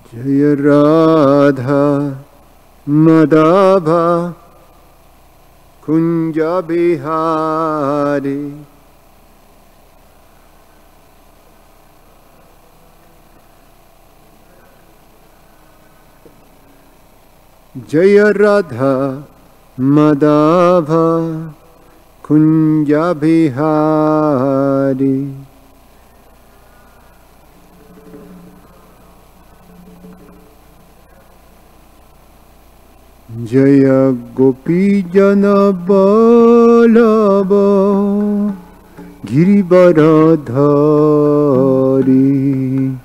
Jaya Radha Madhava Kunja Bihari Jaya Radha Madhava Kunja Bihari Jaya Gopi Jana Balava Girivaradhari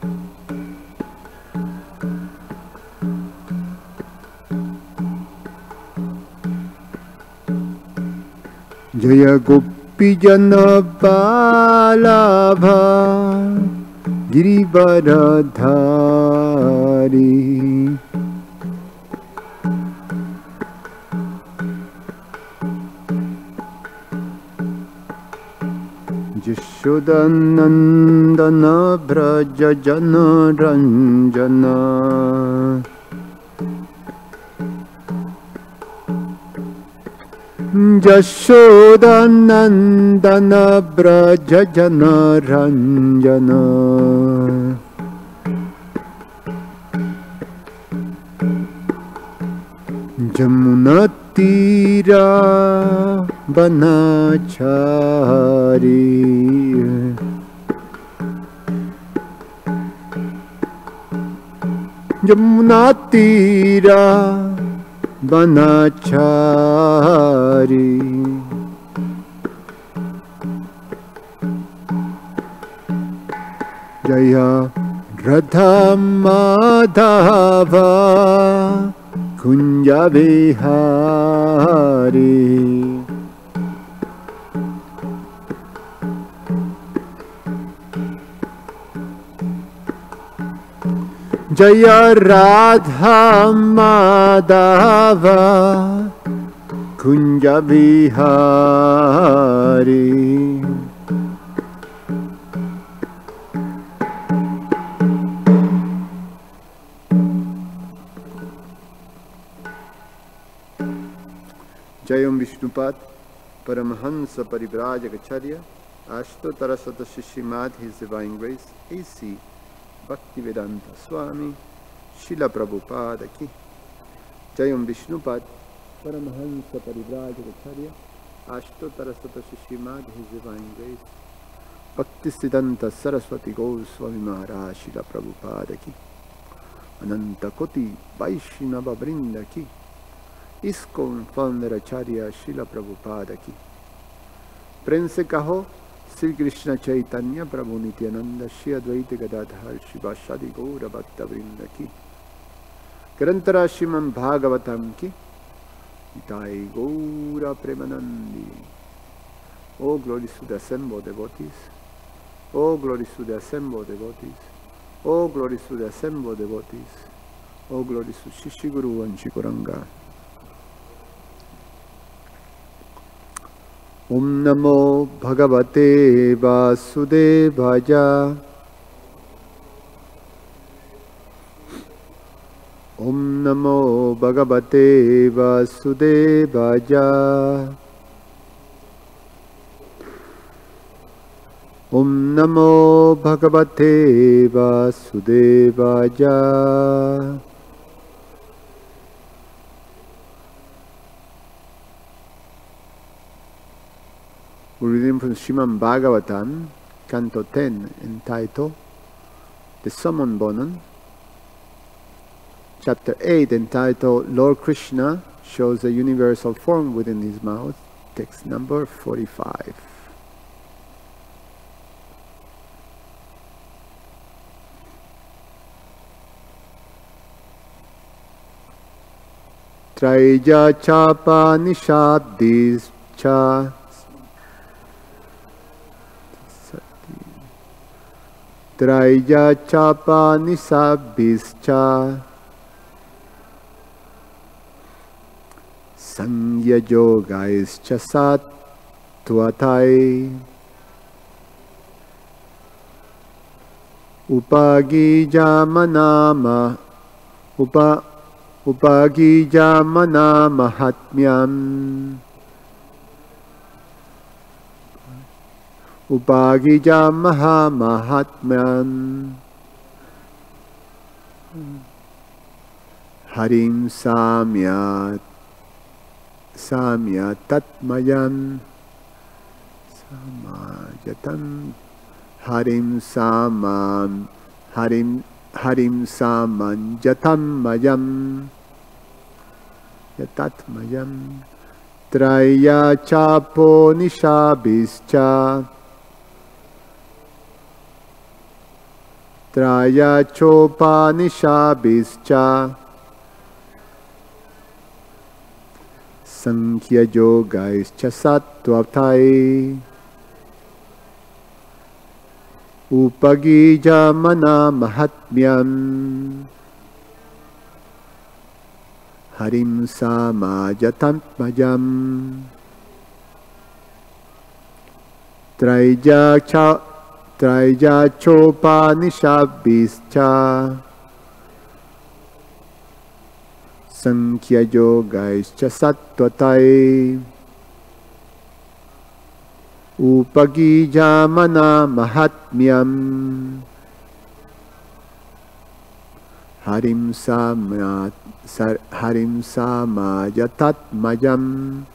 Jaya Gopi Jana Balava Girivaradhari Yashodanandana Braja Jana Ranjana Yashodanandana Braja Jana Ranjana Jamunatira Banachari Jamunatira Banachari Jaya Radha Madhava Kunja Vihari Jaya Radha Madhava Kunja Vihari Jayam Vishnupad Paramahansa Parivrajagacharya Ashtotarasata Srimad His Divine Grace A.C. Bhaktivedanta Swami Srila Prabhupada Ki Jayam Vishnupad Paramahansa Parivrajagacharya Ashtotarasata Srimad His Divine Grace Bhaktisiddhanta Saraswati Goswami Maharaj Srila Prabhupada Ki Ananta Koti Vaishnava Vrinda Ki ISKCON founder Acharya Srila Prabhupada Ki प्रेम से कहो श्री कृष्ण चैतन्य प्रभु नित्यानंद श्री अद्वैत गदाधर शिवासादि गौर भक्त वृंद की ग्रंथरा श्रीमद् भागवतम की Nitai Gaura Premanandi. Oh, glory to the assembled devotees. Oh, glory to the assembled devotees. Oh, glory to the assembled devotees. Oh, glory to Shishi Guru and Shikuranga. Om Namo Bhagavate Vasudevaya. Om Namo Bhagavate Vasudevaya. Om Namo Bhagavate Vasudevaya. We're reading from Srimad Bhagavatam, Canto 10, entitled The Summon Bonan. Chapter 8, entitled Lord Krishna shows a universal form within his mouth. Text number 45. Traija chapa nishabdis cha. Traija chapa nishabdis cha. Sangya yoga is chasat tuatai. Upagi jamanama Upagijamana mahatmyam. Upagijamaha mahatmyam. Harim samyat tatmayam. Samajatam. Harim samanjatam mayam. Yatatmayam. Traya chapo nishabhischa. Traya chopa nishabhischa. Sankhya yogaischa sattvatai. Upagijamana mahatmyam. Harim samajatatmayam. Traya chopa nishabhischa. Sankhya yogaischa sattvatai. Upagijamana mahatmyam. Harim samajatatmayam.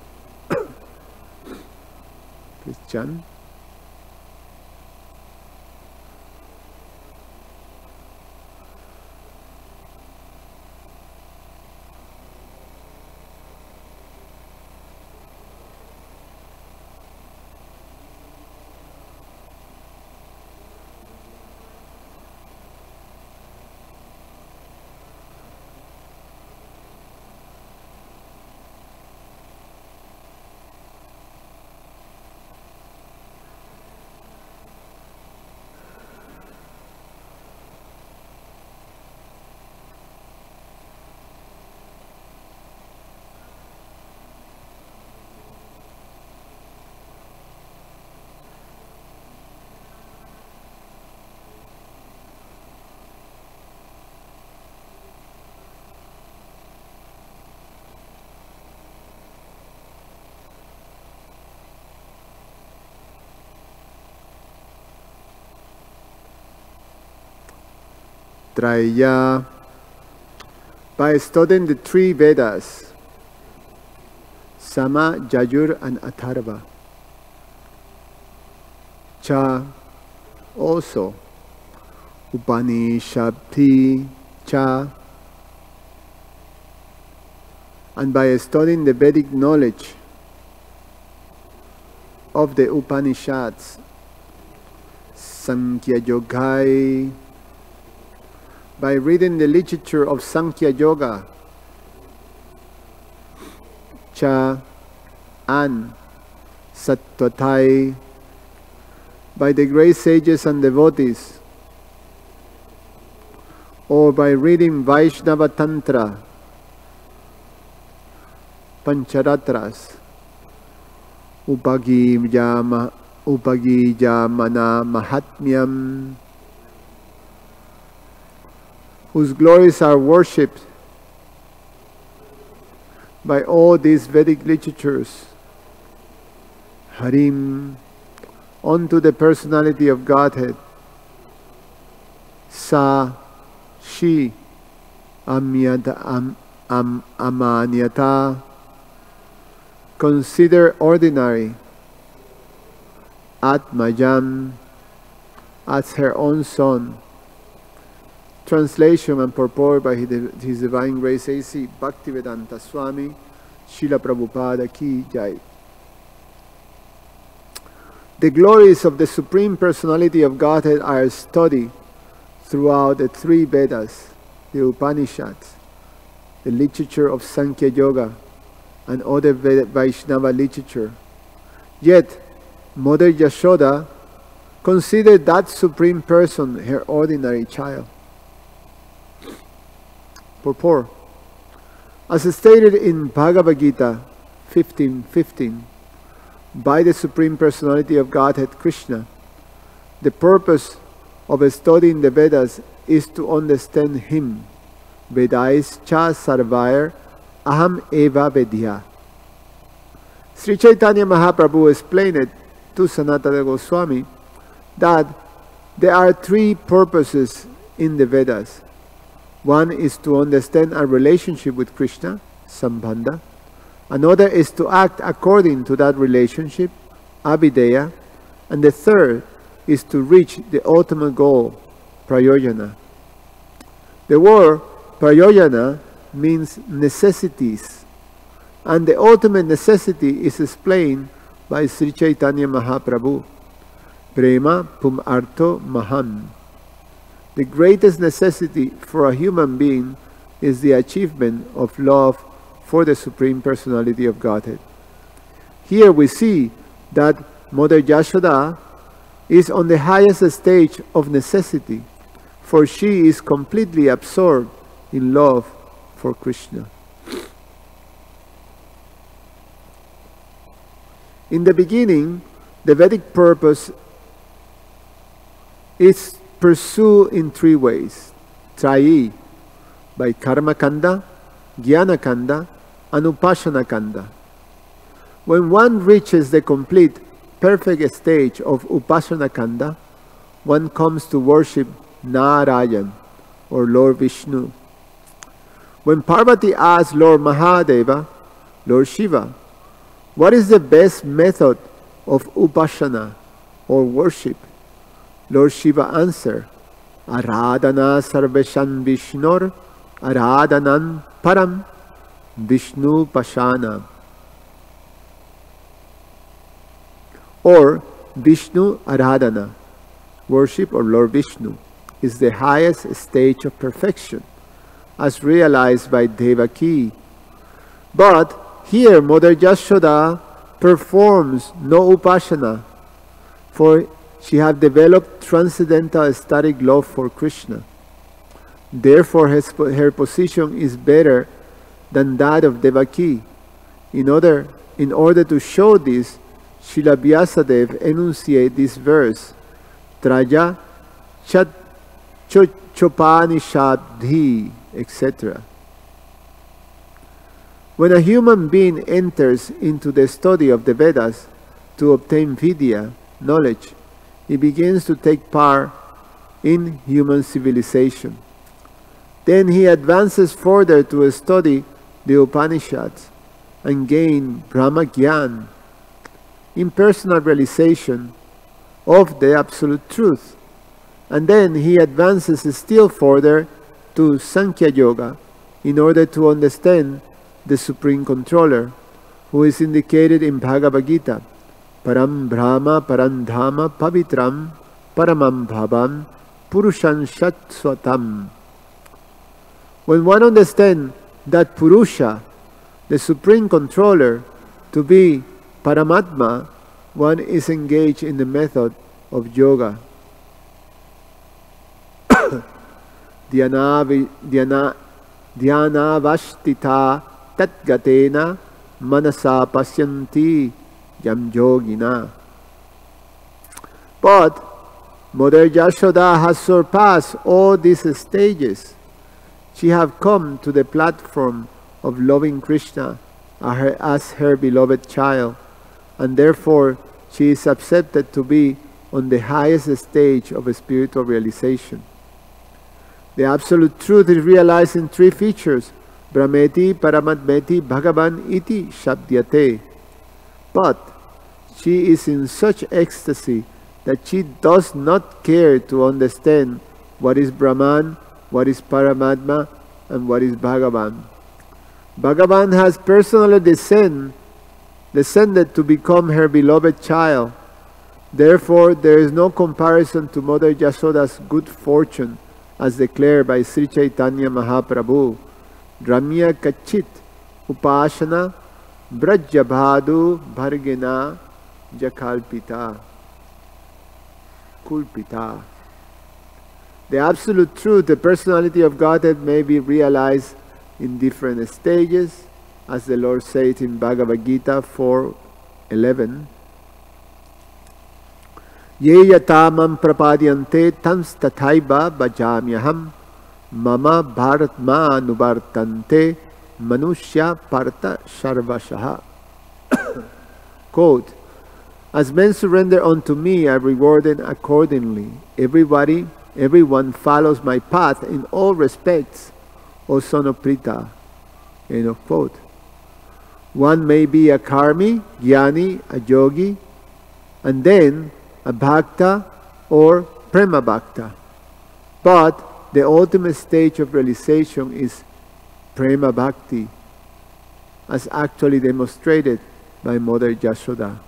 Christian. Traya. By studying the three Vedas, Sama, Yajur and Atharva. Cha, also, Upanishadhi, Cha. And by studying the Vedic knowledge of the Upanishads, Sankhya Yogai. By reading the literature of Sankhya Yoga, Cha and Sattvatai, by the great sages and devotees, or by reading Vaishnava Tantra, Pancharatras, Upagijamana Mahatmyam, whose glories are worshipped by all these Vedic literatures, Harim, unto the personality of Godhead, Sa, she, Amanyata, consider ordinary, Atmayam, as her own son. Translation and purport by His Divine Grace A.C. Bhaktivedanta Swami Srila Prabhupada Ki Jai. The glories of the Supreme Personality of Godhead are studied throughout the three Vedas, the Upanishads, the literature of Sankhya Yoga, and other Vaishnava literature. Yet, Mother Yashoda considered that Supreme Person her ordinary child. Purport. As stated in Bhagavad Gita 15:15, by the Supreme Personality of Godhead Krishna, the purpose of studying the Vedas is to understand Him, Vedais cha sarvair aham eva vedya. Sri Chaitanya Mahaprabhu explained it to Sanatana Goswami that there are three purposes in the Vedas. One is to understand our relationship with Krishna, Sambandha. Another is to act according to that relationship, Abhideya. And the third is to reach the ultimate goal, Prayojana. The word Prayojana means necessities. And the ultimate necessity is explained by Sri Chaitanya Mahaprabhu. Prema pum artho maham. The greatest necessity for a human being is the achievement of love for the Supreme Personality of Godhead. Here we see that Mother Yashoda is on the highest stage of necessity, for she is completely absorbed in love for Krishna. In the beginning, the Vedic purpose is pursued in three ways. Trayi, by Karma Kanda, Jnana Kanda, and Upasana Kanda. When one reaches the complete, perfect stage of Upasana Kanda, one comes to worship Narayan, or Lord Vishnu. When Parvati asks Lord Mahadeva, Lord Shiva, what is the best method of Upasana, or worship? Lord Shiva answered, Aradhana Sarveshan Vishnor, Aradhanan Param, Vishnu Pashana. Or Vishnu Aradhana, worship of Lord Vishnu, is the highest stage of perfection, as realized by Devaki. But here Mother Yashoda performs no Upasana, for she had developed transcendental ecstatic love for Krishna. Therefore her position is better than that of Devaki. In order to show this, Srila Vyasadeva enunciates this verse, Traja Chat Chopanishadhi, etc. When a human being enters into the study of the Vedas to obtain Vidya, knowledge, he begins to take part in human civilization. Then he advances further to study the Upanishads and gain Brahma Gyan, impersonal realization of the absolute truth. And then he advances still further to Sankhya Yoga in order to understand the Supreme Controller, who is indicated in Bhagavad Gita, Param Brahma Parandhama Pavitram Paramam Bhavam Purushan Shatswatam. When one understands that Purusha, the Supreme Controller, to be Paramatma, one is engaged in the method of yoga. Dhyanavashtita tatgatena manasa pasyanti yam yogina. But Mother Yashoda has surpassed all these stages. She has come to the platform of loving Krishna as her beloved child, and therefore she is accepted to be on the highest stage of spiritual realization. The absolute truth is realized in three features, Brahmeti, Paramatmeti, Bhagavan iti Shabdyate. But she is in such ecstasy that she does not care to understand what is Brahman, what is Paramatma, and what is Bhagavan. Bhagavan has personally descended to become her beloved child. Therefore, there is no comparison to Mother Yashoda's good fortune, as declared by Sri Chaitanya Mahaprabhu. Ramya Kachit Upashana Brajabhadu Bhargena Jakalpita Kulpita. The absolute truth, the personality of Godhead, may be realized in different stages, as the Lord says in Bhagavad Gita 4:11. Ye yatamam prapadyante tans tathaiva bhajamyaham mama bharatma anuvartante manushya parta sarvashaha. Quote, as men surrender unto me, I reward them accordingly. Everyone follows my path in all respects, O son of Prita. End of quote. One may be a karmi, jnani, a yogi, and then a bhakta or prema bhakta. But the ultimate stage of realization is prema bhakti, as actually demonstrated by Mother Yashoda.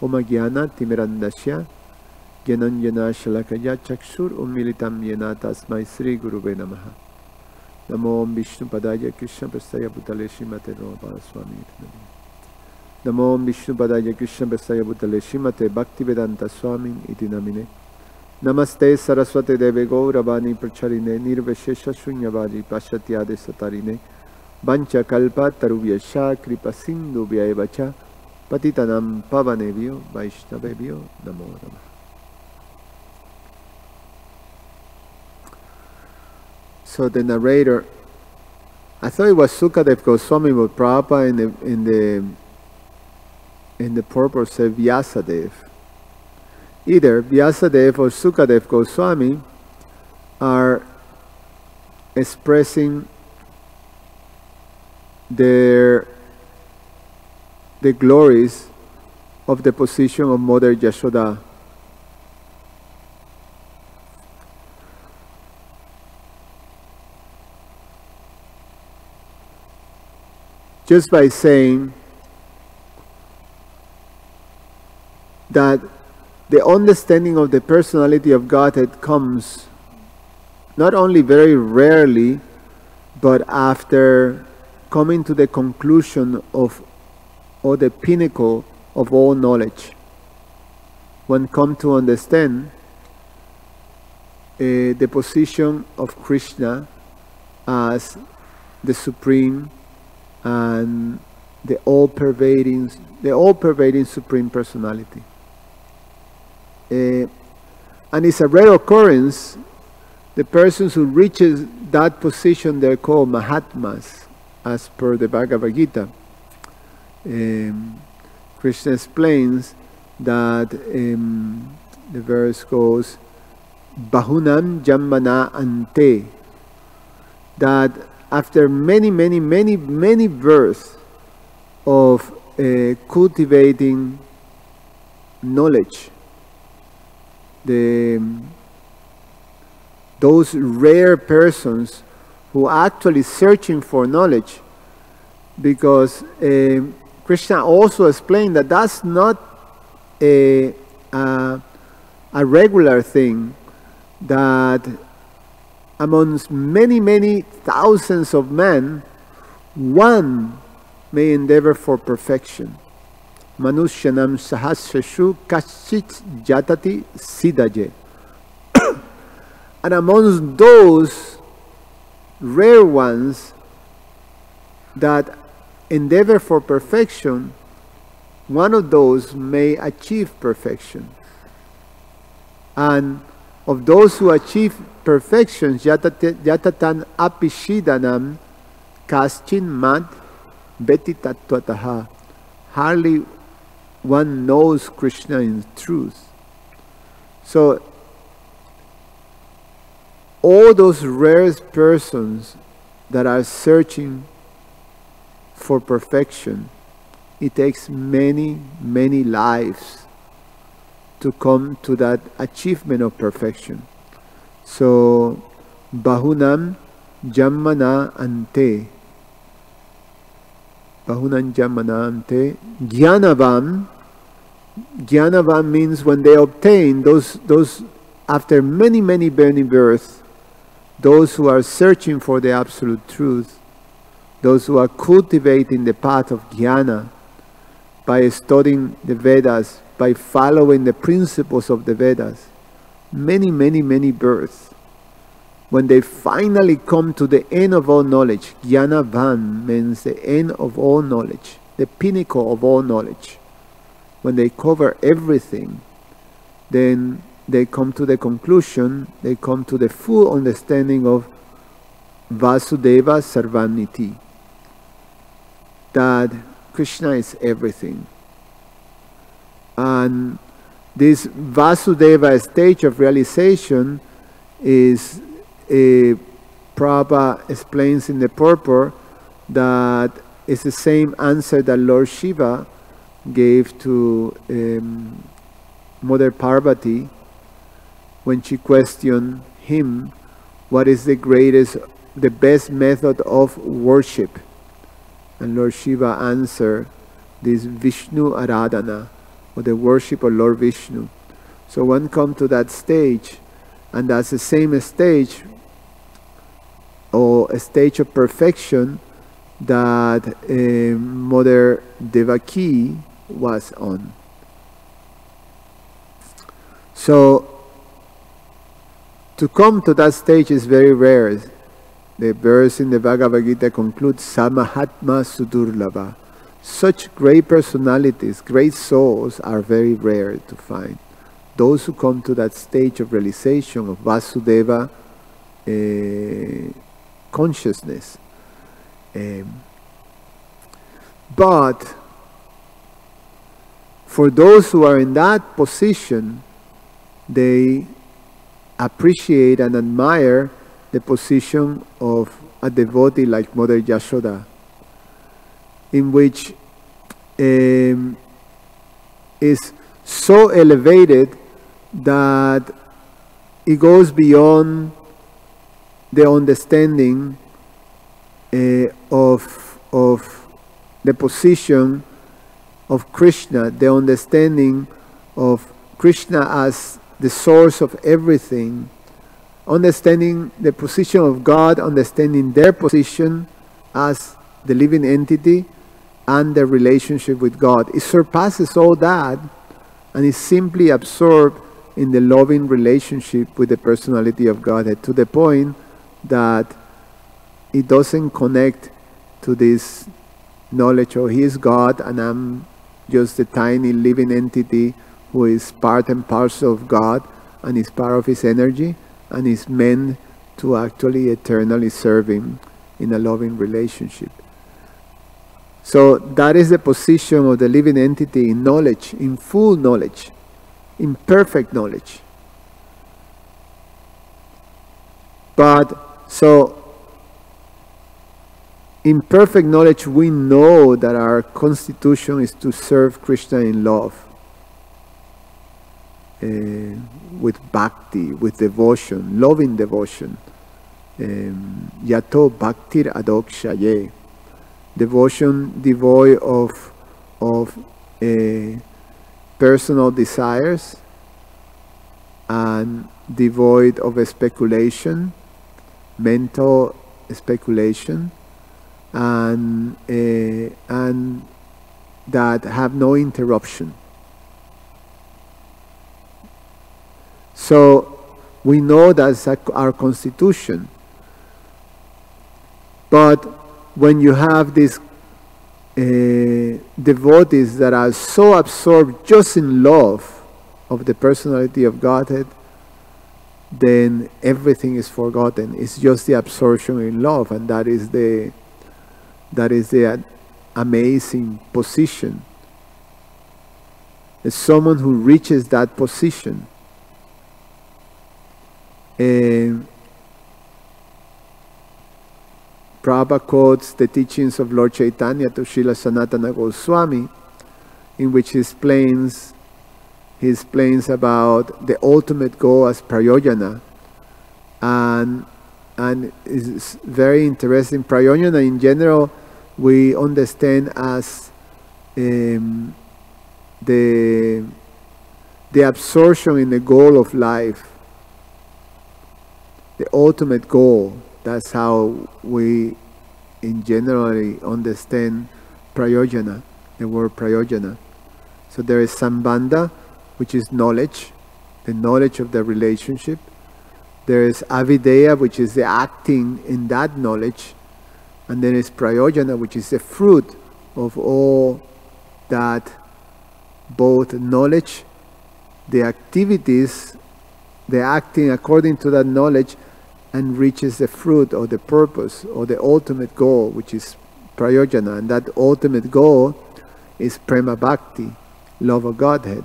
Om Jnana Timirandasya Jnananjana Shalakaya Chakshur Umilitam Yena Tasmai Sri Gurube Namaha. Namo Om Vishnu Padaya Krishna Prastaya Bhutale Srimate Prabhupada Swami. Namo Om Vishnu Padaya Krishna Prastaya Bhutale Srimate Bhaktivedanta Swami iti namine. Namaste Saraswate Deve Gauravani Pracharine Nirveshesha Shunyavadi Pashatyade Satarine Vancha Kalpa Tarubhyasha Kripa Sindhu Vyaevacha Patitanam Pavanevyo Vaishnavevyo Namo Namah. So the narrator, I thought it was Sukadev Goswami, but Prabhupada in the purport said Vyasadev. Either Vyasadev or Sukadev Goswami are expressing the glories of the position of Mother Yashoda. Just by saying that the understanding of the personality of Godhead comes not only very rarely, but after coming to the conclusion of, or the pinnacle of all knowledge. One comes to understand the position of Krishna as the supreme and the all-pervading supreme personality. And it's a rare occurrence. The persons who reaches that position, they're called Mahatmas, as per the Bhagavad Gita. Krishna explains that the verse goes, Bahunam Jammana Ante, that after many births of cultivating knowledge, those rare persons who are actually searching for knowledge, because Krishna also explained that that's not a regular thing, that amongst many thousands of men, one may endeavor for perfection. Manushyanam sahasrashu kaschit jatati sidaje. And amongst those rare ones that endeavor for perfection, one of those may achieve perfection. And of those who achieve perfection, yatatan apishidanam kaschin mad beti tattvataha. Hardly one knows Krishna in truth. So all those rare persons that are searching for perfection, it takes many lives to come to that achievement of perfection. So Bahunam Jammana Ante, Bahunam Jammana Ante, Jnanavam means when they obtain those after many births, those who are searching for the absolute truth, those who are cultivating the path of jnana by studying the Vedas, by following the principles of the Vedas, many births. When they finally come to the end of all knowledge, Jnanavan means the end of all knowledge, the pinnacle of all knowledge. When they cover everything, then they come to the conclusion, they come to the full understanding of Vasudeva Sarvaniti, that Krishna is everything. And this Vasudeva stage of realization is, Prabhupada explains in the purport, that it's the same answer that Lord Shiva gave to Mother Parvati when she questioned him, what is the best method of worship? And Lord Shiva answered, this Vishnu Aradhana, or the worship of Lord Vishnu. So one comes to that stage, and that's the same stage, or a stage of perfection, that Mother Devaki was on. So to come to that stage is very rare. The verse in the Bhagavad Gita concludes, Samahatma Sudurlabha. Such great personalities, great souls are very rare to find. Those who come to that stage of realization of Vasudeva consciousness. But for those who are in that position, they appreciate and admire the position of a devotee like Mother Yashoda, in which is so elevated that it goes beyond the understanding of the position of Krishna, the understanding of Krishna as the source of everything, understanding the position of God, understanding their position as the living entity and their relationship with God. It surpasses all that and is simply absorbed in the loving relationship with the personality of Godhead, to the point that it doesn't connect to this knowledge of He is God and I'm just a tiny living entity who is part and parcel of God and is part of His energy and is meant to actually eternally serve Him in a loving relationship. So that is the position of the living entity in knowledge, in full knowledge, in perfect knowledge. But so in perfect knowledge we know that our constitution is to serve Krishna in love, with bhakti, with devotion, loving devotion. Yato bhaktir adokshaye. Devotion devoid of personal desires and devoid of speculation, mental speculation, and that have no interruption. So we know that's our constitution. But when you have these devotees that are so absorbed just in love of the personality of Godhead, then everything is forgotten. It's just the absorption in love, and that is the amazing position. As someone who reaches that position, Prabhupada quotes the teachings of Lord Chaitanya to Srila Sanatana Goswami, in which he explains about the ultimate goal as prayojana, and it's very interesting. Prayojana in general we understand as the absorption in the goal of life, the ultimate goal. That's how we in generally understand prayojana, the word prayojana. So there is sambandha, which is knowledge, the knowledge of the relationship. There is avideya, which is the acting in that knowledge. And then is prayojana, which is the fruit of all that, both knowledge, the activities the acting according to that knowledge, and reaches the fruit or the purpose or the ultimate goal, which is prayojana. And that ultimate goal is prema bhakti, love of Godhead.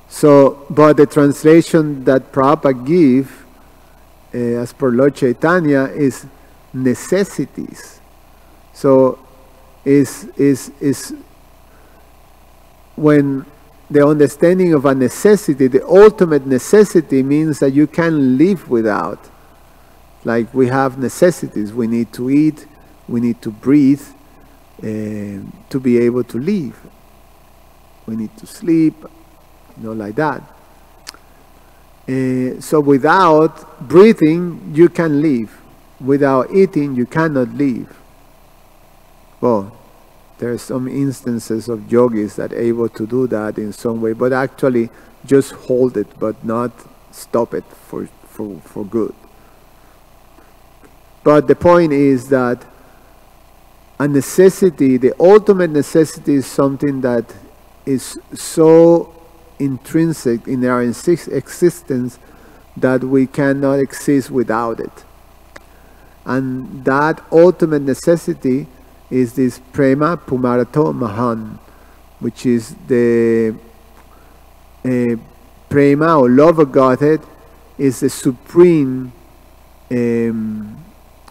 So, but the translation that Prabhupada gives, as per Lord Chaitanya, is necessities. So, is when the understanding of a necessity, the ultimate necessity, means that you can live without. Like we have necessities. We need to eat, we need to breathe, to be able to live. We need to sleep, like that. So without breathing, you can live. Without eating, you cannot live. Well, there are some instances of yogis that are able to do that in some way, but actually just hold it, but not stop it for good. But the point is that a necessity, the ultimate necessity, is something that is so intrinsic in our existence that we cannot exist without it. And that ultimate necessity is this prema pumarto mahan, which is the prema or love of Godhead, is the supreme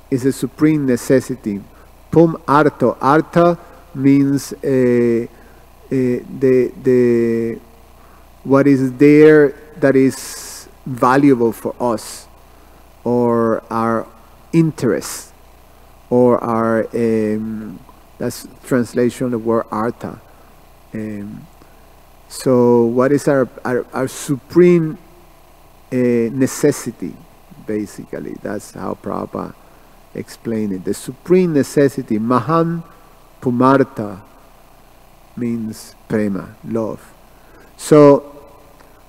necessity. Pum arto. Artha means the what is there that is valuable for us, or our interest, or our that's translation of the word artha. So what is our supreme necessity? Basically, that's how Prabhupada explained it. The supreme necessity, mahan pumarta, means prema, love. So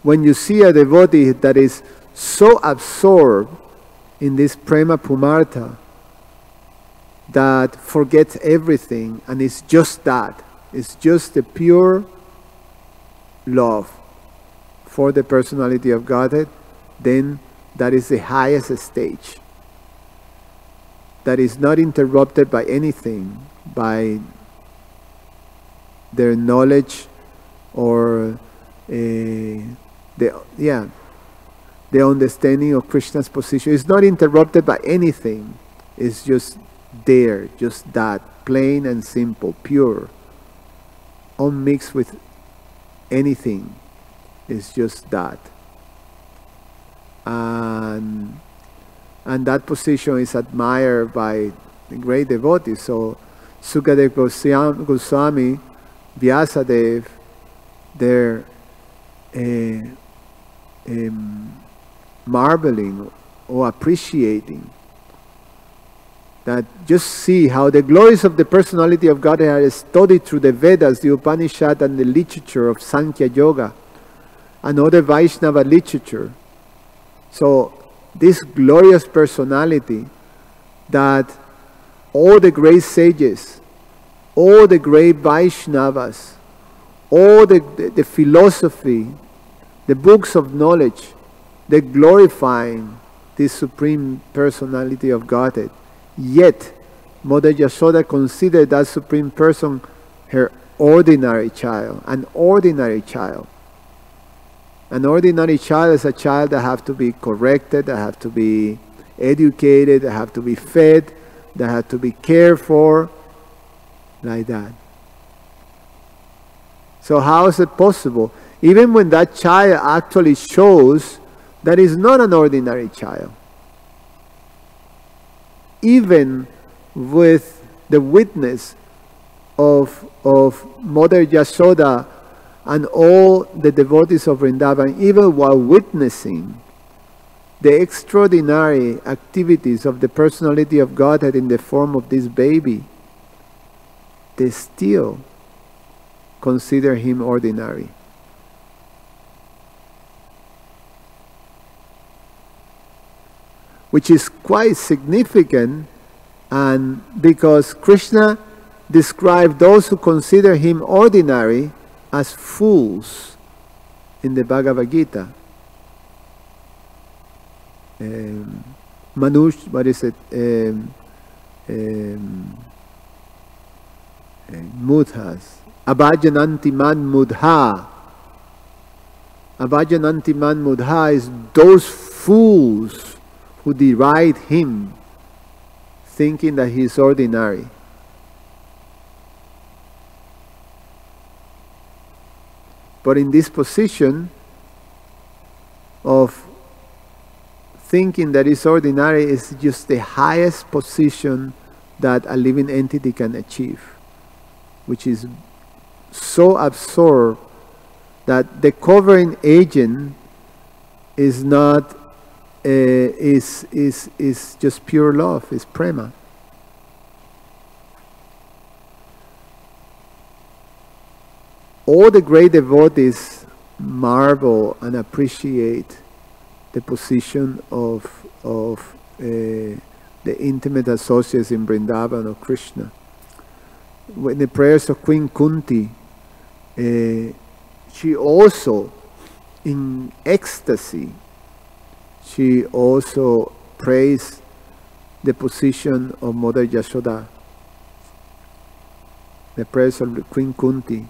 when you see a devotee that is so absorbed in this prema pumarta that forgets everything, and it's just that, it's just the pure love for the personality of Godhead, then that is the highest stage. That is not interrupted by anything, by their knowledge or the understanding of Krishna's position. It's not interrupted by anything. It's just there, just that, plain and simple, pure, unmixed with anything. It's just that. And that position is admired by the great devotees. So Sukadev Goswami, Vyasadev, they're marveling or appreciating that. Just see how the glories of the personality of God are studied through the Vedas, the Upanishad, and the literature of Sankhya Yoga and other Vaishnava literature. So this glorious personality that all the great sages, all the great Vaishnavas, all the philosophy, the books of knowledge, they're glorifying this supreme personality of Godhead. Yet, Mother Yashoda considered that supreme person her ordinary child, an ordinary child. An ordinary child is a child that have to be corrected, that have to be educated, that have to be fed, that have to be cared for, like that. So how is it possible? Even when that child actually shows that is not an ordinary child. Even with the witness of Mother Yashoda and all the devotees of Vrindavan, even while witnessing the extraordinary activities of the personality of Godhead in the form of this baby, they still consider him ordinary. Which is quite significant, and because Krishna described those who consider him ordinary as fools. in the Bhagavad Gita. Manush, what is it? Mudhas. Avajananti man mudha. Avajananti man mudha is those fools who deride him, thinking that he is ordinary. But in this position of thinking that is ordinary is just the highest position that a living entity can achieve, which is so absorbed that the covering agent is not is just pure love, is prema. All the great devotees marvel and appreciate the position of the intimate associates in Vrindavan of Krishna. When the prayers of Queen Kunti, she also, in ecstasy, she also praised the position of Mother Yashoda. The prayers of Queen Kunti,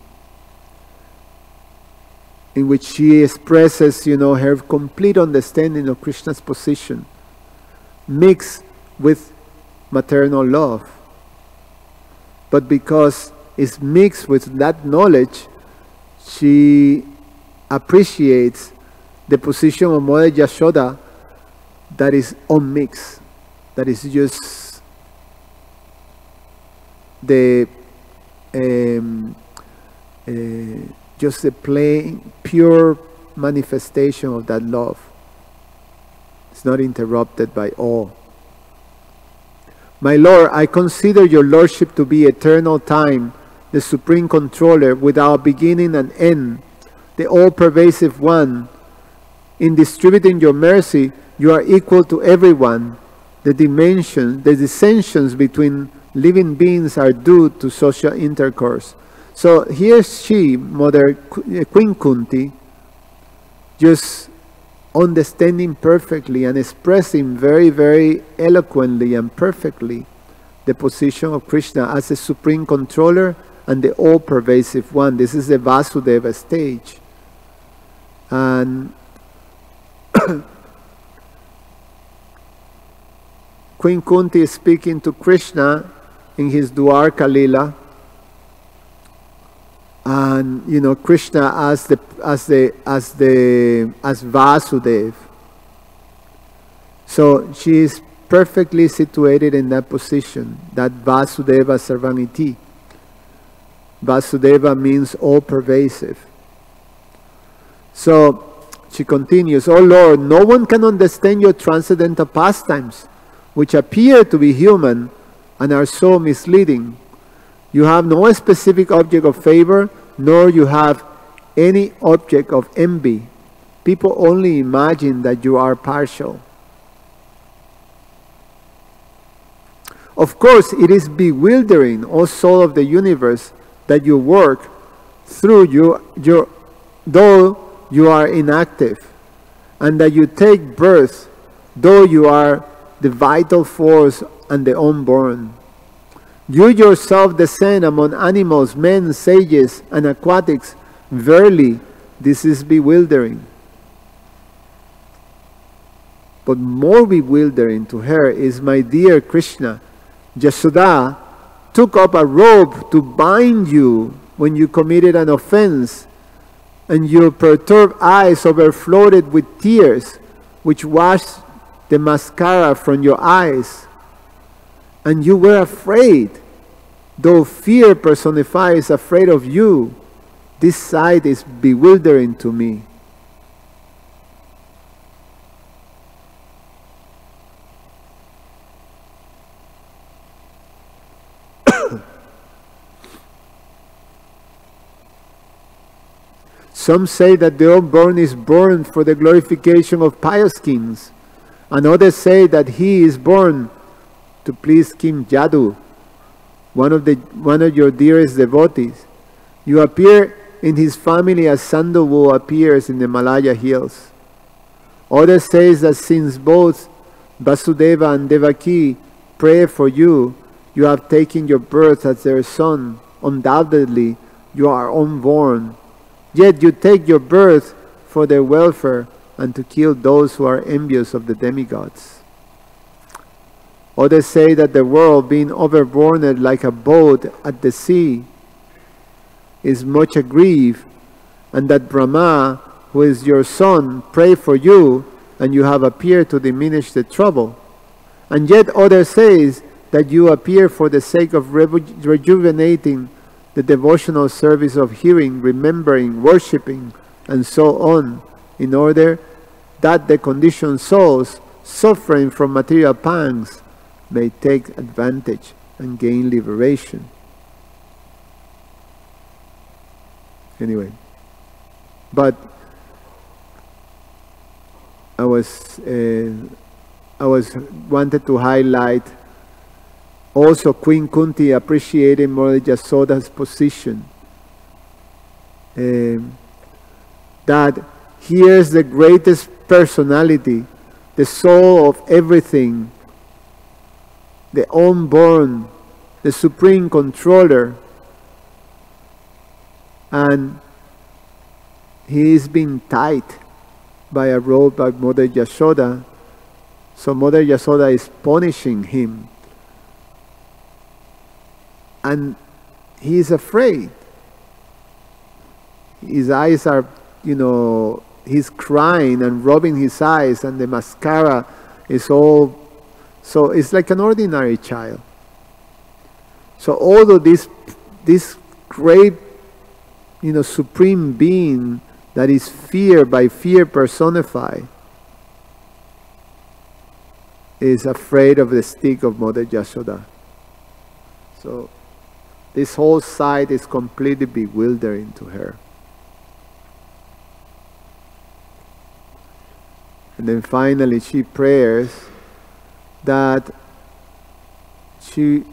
in which she expresses, her complete understanding of Krishna's position, mixed with maternal love. But because it's mixed with that knowledge, she appreciates the position of Mother Yashoda that is unmixed, that is just the plain, pure manifestation of that love. It's not interrupted by awe. My Lord, I consider your Lordship to be eternal time, the Supreme Controller, without beginning and end, the all-pervasive one. In distributing your mercy, you are equal to everyone. The dissensions between living beings are due to social intercourse. So here she, Mother Queen Kunti, just understanding perfectly and expressing very, very eloquently and perfectly the position of Krishna as the Supreme Controller and the all-pervasive one. This is the Vasudeva stage. And Queen Kunti is speaking to Krishna in his Dwarka Lila. And Krishna as Vasudev. So she is perfectly situated in that position, that Vasudeva Sarvaniti. Vasudeva means all pervasive. So she continues, "O Lord, no one can understand your transcendental pastimes, which appear to be human and are so misleading. You have no specific object of favor, nor you have any object of envy. People only imagine that you are partial. Of course, it is bewildering, O soul of the universe, that you work through though you are inactive, and that you take birth, though you are the vital force and the unborn. You yourself descend among animals, men, sages, and aquatics. Verily, this is bewildering." But more bewildering to her is my dear Krishna. Yashoda took up a rope to bind you when you committed an offense, and your perturbed eyes overflowed with tears, which washed the mascara from your eyes. And you were afraid, though fear personifies afraid of you. This sight is bewildering to me. Some say that the unborn is born for the glorification of pious kings, and others say that he is born to please King Jadu, one of your dearest devotees. You appear in his family as Sandalwood appears in the Malaya hills. Others say that since both Vasudeva and Devaki pray for you, you have taken your birth as their son. Undoubtedly, you are unborn. Yet you take your birth for their welfare and to kill those who are envious of the demigods. Others say that the world, being overborne like a boat at the sea, is much aggrieved, and that Brahma, who is your son, pray for you, and you have appeared to diminish the trouble. And yet others say that you appear for the sake of rejuvenating the devotional service of hearing, remembering, worshipping, and so on, in order that the conditioned souls suffering from material pangs may take advantage and gain liberation. Anyway, but I was wanted to highlight also Queen Kunti appreciating Mother Yasoda's position. That here's the greatest personality, the soul of everything, the unborn, the supreme controller, and he is being tied by a rope by Mother Yashoda. So Mother Yasoda is punishing him, and he is afraid. His eyes are, he's crying and rubbing his eyes, and the mascara is all, so it's like an ordinary child. So although this great, supreme being that is fear by fear personified is afraid of the stick of Mother Yashoda. So this whole side is completely bewildering to her. And then finally she prays that she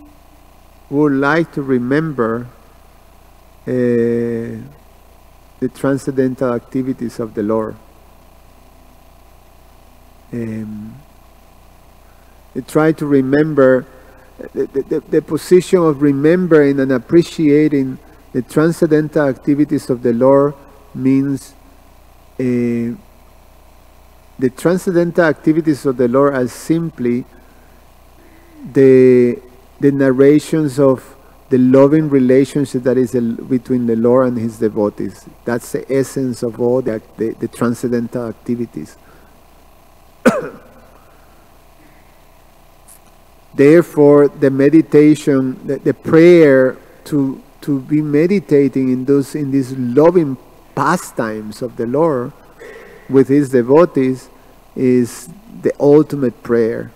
would like to remember the transcendental activities of the Lord. They try to remember the position of remembering and appreciating the transcendental activities of the Lord means the transcendental activities of the Lord are simply the narrations of the loving relationship that is between the Lord and his devotees. That's the essence of all the transcendental activities. Therefore, the meditation, the prayer to be meditating in these loving pastimes of the Lord with his devotees is the ultimate prayer.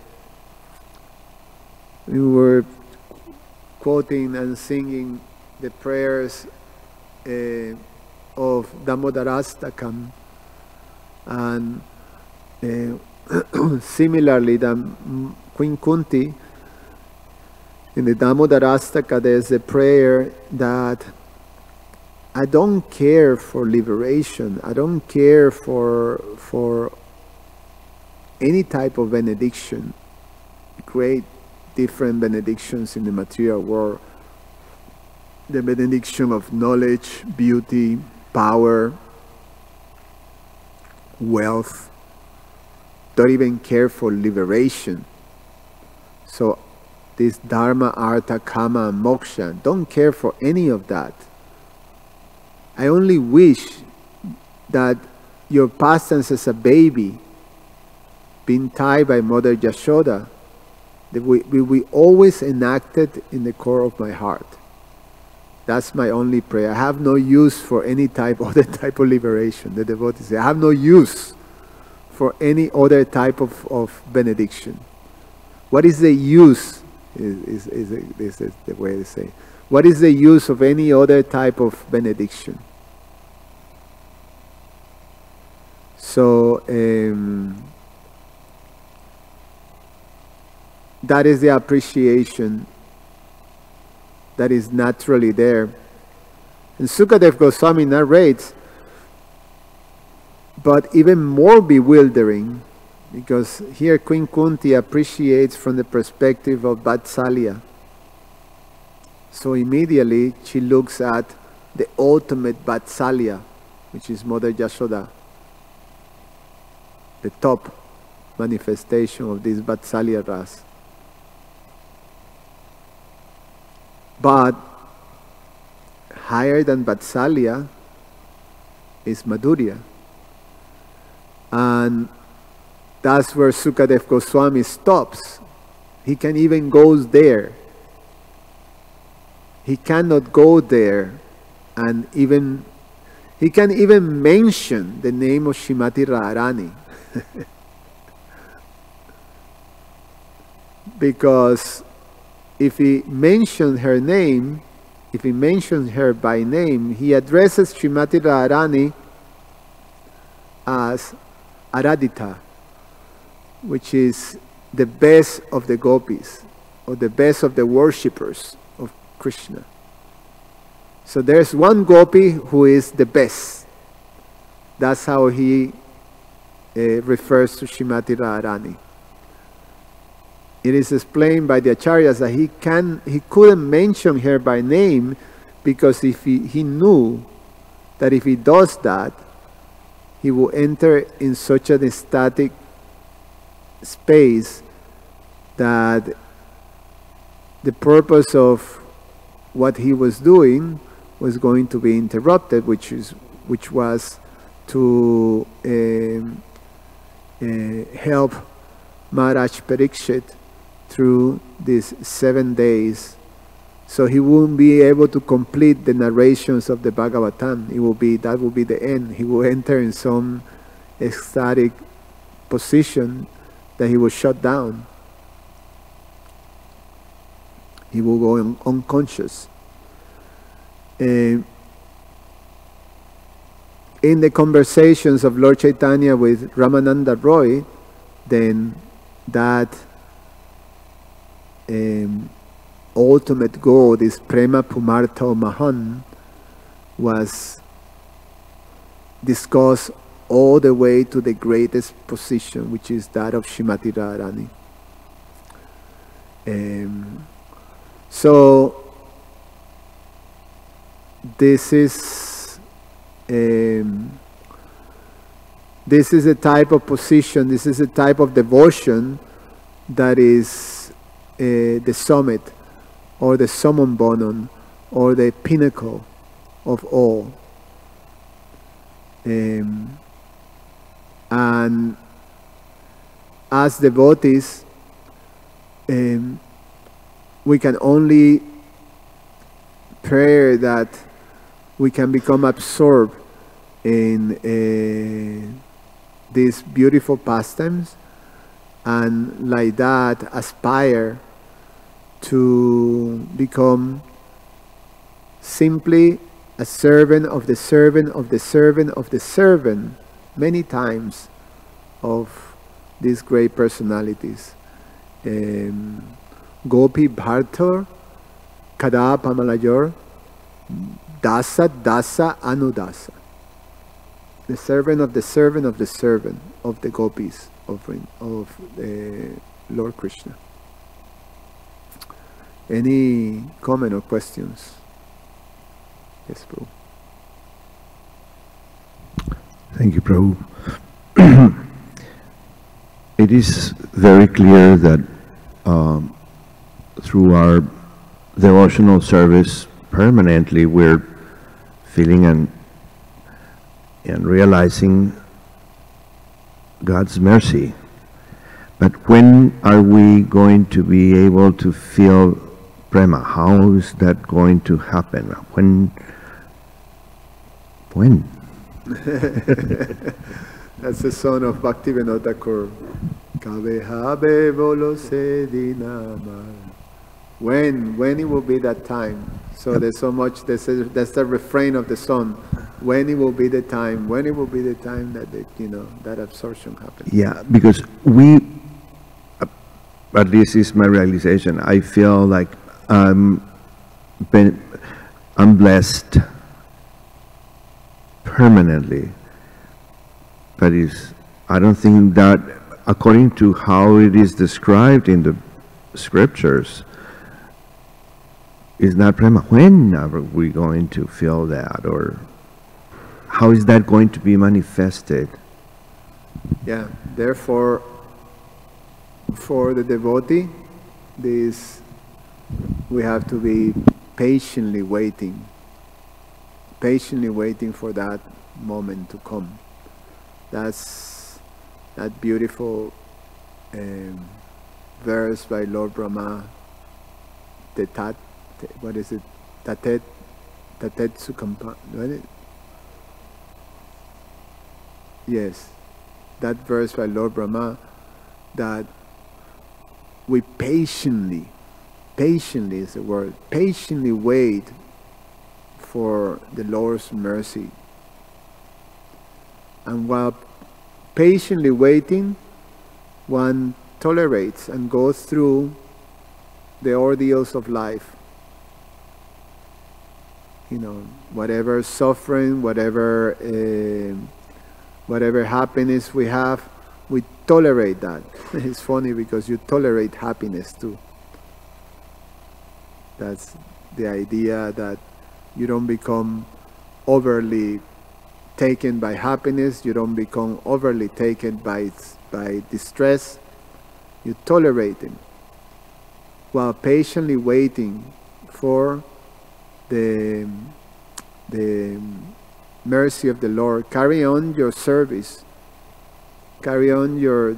We were quoting and singing the prayers of Damodarastakam, and similarly, the Queen Kunti, in the Damodarastaka, there's a prayer that I don't care for liberation, I don't care for any type of benediction, great different benedictions in the material world, the benediction of knowledge, beauty, power, wealth, don't even care for liberation. So this Dharma, Artha, Kama, and Moksha, don't care for any of that. I only wish that your pastimes as a baby, being tied by Mother Yashoda, that we always enacted in the core of my heart. That's my only prayer. I have no use for any other type of liberation. The devotees say, I have no use for any other type of benediction. What is the use? This is the way to say. What is the use of any other type of benediction? So that is the appreciation that is naturally there. And Sukadev Goswami narrates, but even more bewildering, because here Queen Kunti appreciates from the perspective of Vatsalya. So immediately she looks at the ultimate Vatsalya, which is Mother Yashoda, the top manifestation of this Vatsalya Ras. But higher than Vatsalya is Madhurya. And that's where Sukadev Goswami stops. He can even go there. He cannot go there and even, he can even mention the name of Srimati Radharani. Because if he mentions her name, if he mentions her by name, he addresses Srimati Radharani as Aradhita, which is the best of the gopis, or the best of the worshippers of Krishna. So there's one gopi who is the best. That's how he refers to Srimati Radharani. It is explained by the acharyas that he couldn't mention her by name, because if he knew that if he does that, he will enter in such an ecstatic space that the purpose of what he was doing was going to be interrupted, which was to help Maharaj Parikshit through these 7 days. So he won't be able to complete the narrations of the Bhagavatam. That will be the end. He will enter in some ecstatic position that he will shut down. He will go unconscious. In the conversations of Lord Chaitanya with Ramananda Roy, then that ultimate goal, this Prema Pumartha Mahan, was discussed all the way to the greatest position, which is that of Srimati Radharani. So this is a type of position, this is a type of devotion that is the summit, or the summum bonum, or the pinnacle of all. And as devotees, we can only pray that we can become absorbed in these beautiful pastimes, and like that aspire to become simply a servant of the servant of the servant of the servant, many times, of these great personalities. Gopi Bhartar, Kada Pamalayor, Dasa Dasa Anudasa. The servant of the servant of the servant of the gopis of Lord Krishna. Any comment or questions? Yes, Prabhu. Thank you, Prabhu. It is very clear that through our devotional service permanently we're feeling and realizing God's mercy. But when are we going to be able to feel prema? How is that going to happen? When? That's the song of Bhaktivinoda Thakur. Kabe habe bolo se dinama. When it will be that time? So there's so much, that's the refrain of the song. When it will be the time? When it will be the time that that absorption happens? Yeah, because we, at least is my realization, I feel like I'm blessed permanently. But I don't think that, according to how it is described in the scriptures, is not prema. When are we going to feel that, or how is that going to be manifested? Yeah, therefore, for the devotee, we have to be patiently waiting for that moment to come. That's that beautiful verse by Lord Brahma, what is it? Tatetsu Kampa, what is it? Yes, that verse by Lord Brahma, that we patiently is the word, patiently wait for the Lord's mercy. And while patiently waiting, one tolerates and goes through the ordeals of life. Whatever suffering, whatever happiness we have, we tolerate that. It's funny because you tolerate happiness too. That's the idea, that you don't become overly taken by happiness, you don't become overly taken by distress. You tolerate them while patiently waiting for the mercy of the Lord. Carry on your service, carry on your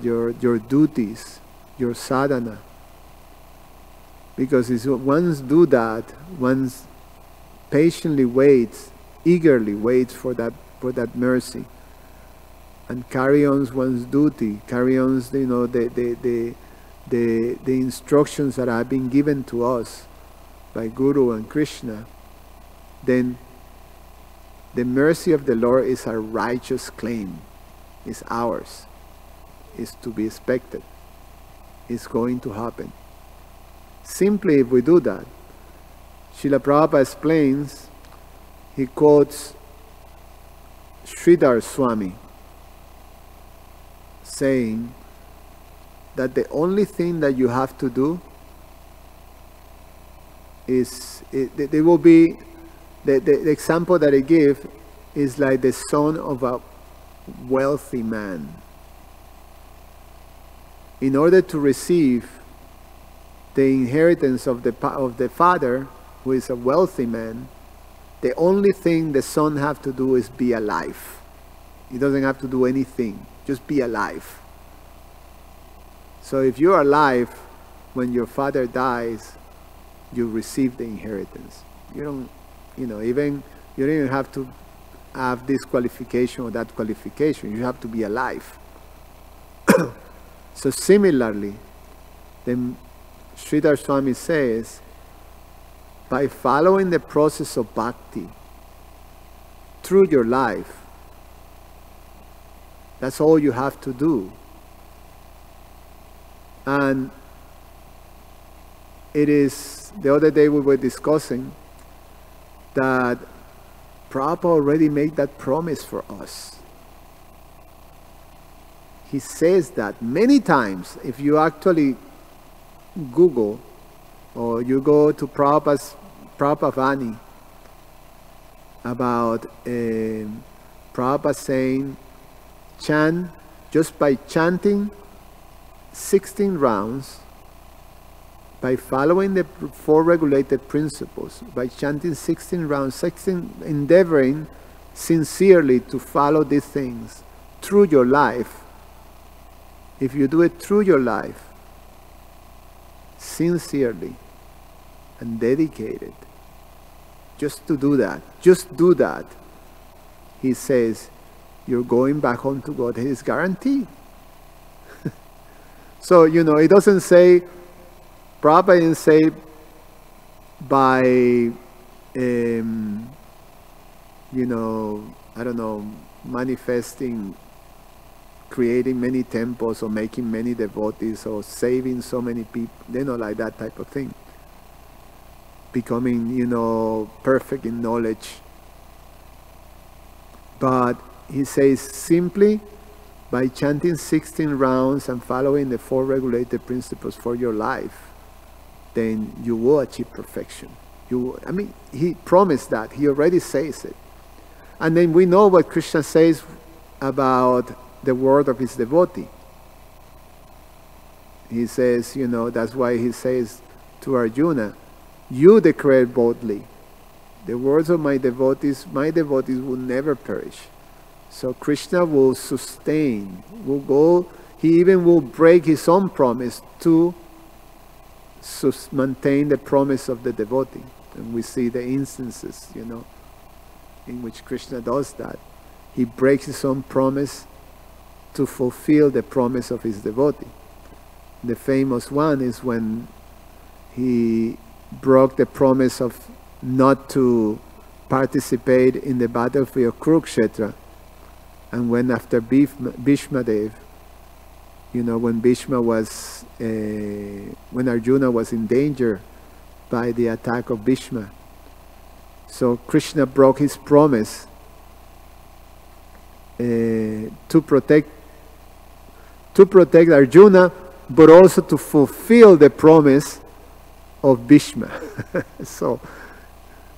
duties, your sadhana. Because once do that, once patiently waits, eagerly waits for that mercy, and carry on one's duty, carry on the instructions that have been given to us by Guru and Krishna, then the mercy of the Lord is a righteous claim. It's ours. It's to be expected. It's going to happen. Simply if we do that. Srila Prabhupada explains, he quotes Sridhar Swami saying that the only thing that you have to do is, there will be, the example that I give is like the son of a wealthy man. In order to receive the inheritance of the father, who is a wealthy man, the only thing the son have to do is be alive. He doesn't have to do anything, just be alive. So if you're alive, when your father dies, you receive the inheritance. You don't even have to have this qualification or that qualification. You have to be alive. So similarly, then Sridhar Swami says, by following the process of bhakti through your life, that's all you have to do. And it is, the other day we were discussing that Prabhupada already made that promise for us. He says that many times. If you actually Google or you go to Prabhupada's Prabhupada about Prabhupada saying, chant, just by chanting 16 rounds, by following the 4 regulated principles, by chanting 16 rounds, endeavoring sincerely to follow these things through your life. If you do it through your life, sincerely and dedicated, just to do that, just do that, he says, you're going back home to God. It is guaranteed. So, it doesn't say, Prabhupada didn't say by, I don't know, manifesting, creating many temples or making many devotees or saving so many people, like that type of thing. Becoming, perfect in knowledge. But he says simply by chanting 16 rounds and following the 4 regulated principles for your life, then you will achieve perfection. He promised that. He already says it. And then we know what Krishna says about the word of his devotee. He says, that's why he says to Arjuna, you declare boldly, the words of my devotees will never perish. So Krishna will sustain, he even will break his own promise to maintain the promise of the devotee. And we see the instances, in which Krishna does that. He breaks his own promise to fulfill the promise of his devotee. The famous one is when he broke the promise of not to participate in the battlefield of Kurukshetra, and when after Bhishma Dev, when Bhishma was, when Arjuna was in danger by the attack of Bhishma, so Krishna broke his promise to protect Arjuna, but also to fulfill the promise of Bhishma. So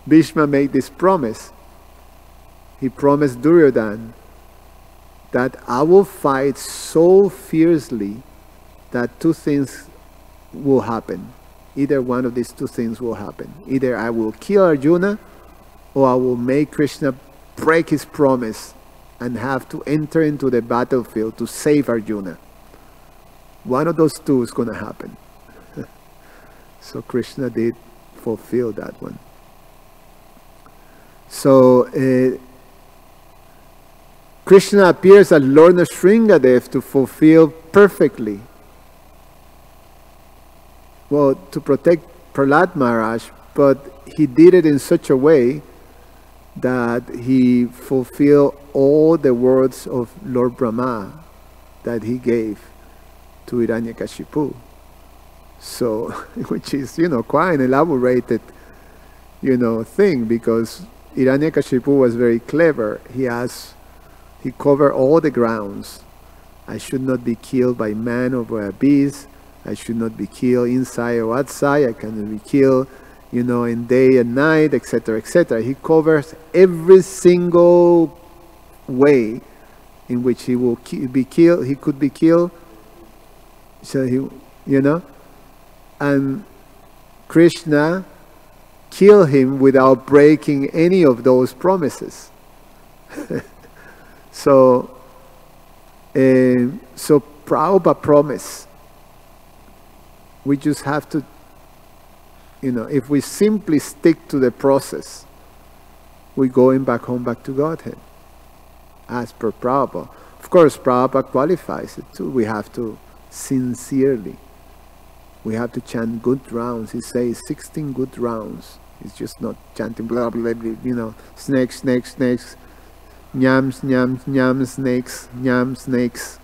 Bhishma made this promise. He promised Duryodhana that I will fight so fiercely that 2 things will happen. Either one of these 2 things will happen. Either I will kill Arjuna, or I will make Krishna break his promise and have to enter into the battlefield to save Arjuna. One of those 2 is going to happen. So Krishna did fulfill that one. So Krishna appears as Lord Nrsingadev to fulfill perfectly, to protect Prahlad Maharaj, but he did it in such a way that he fulfilled all the words of Lord Brahma that he gave to Hiranyakashipu. So, which is, quite an elaborated, thing, because Hiranyakashipu was very clever. He covered all the grounds. I should not be killed by man or by a beast. I should not be killed inside or outside. I cannot be killed, in day and night, etc., etc. He covers every single way in which he will be killed. He could be killed. So and Krishna killed him without breaking any of those promises. So Prabhupada promise. We just have to, if we simply stick to the process, we're going back to Godhead, as per Prabhupada. Of course, Prabhupada qualifies it too. We have to sincerely. We have to chant good rounds. He says 16 good rounds. It's just not chanting blah blah blah, snakes, snakes, snakes, nyams, nyams, nyams, snakes, nyam, snakes,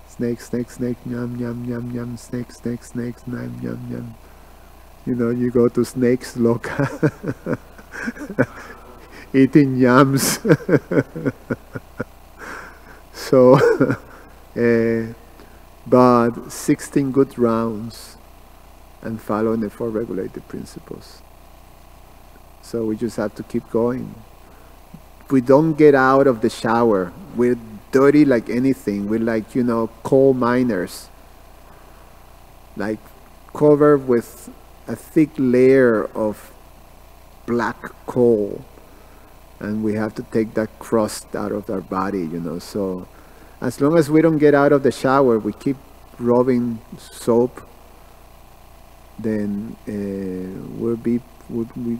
snake, snake, snake, nyam, nyam, nyam, nyam, snake, snake, snakes, nyam, nyam, nyam. You go to snakes loka, eating yams. So, but 16 good rounds and following the 4 regulated principles. So we just have to keep going. We don't get out of the shower. We're dirty like anything. We're like, coal miners. Like covered with a thick layer of black coal. And we have to take that crust out of our body, So as long as we don't get out of the shower, we keep rubbing soap, then we'll be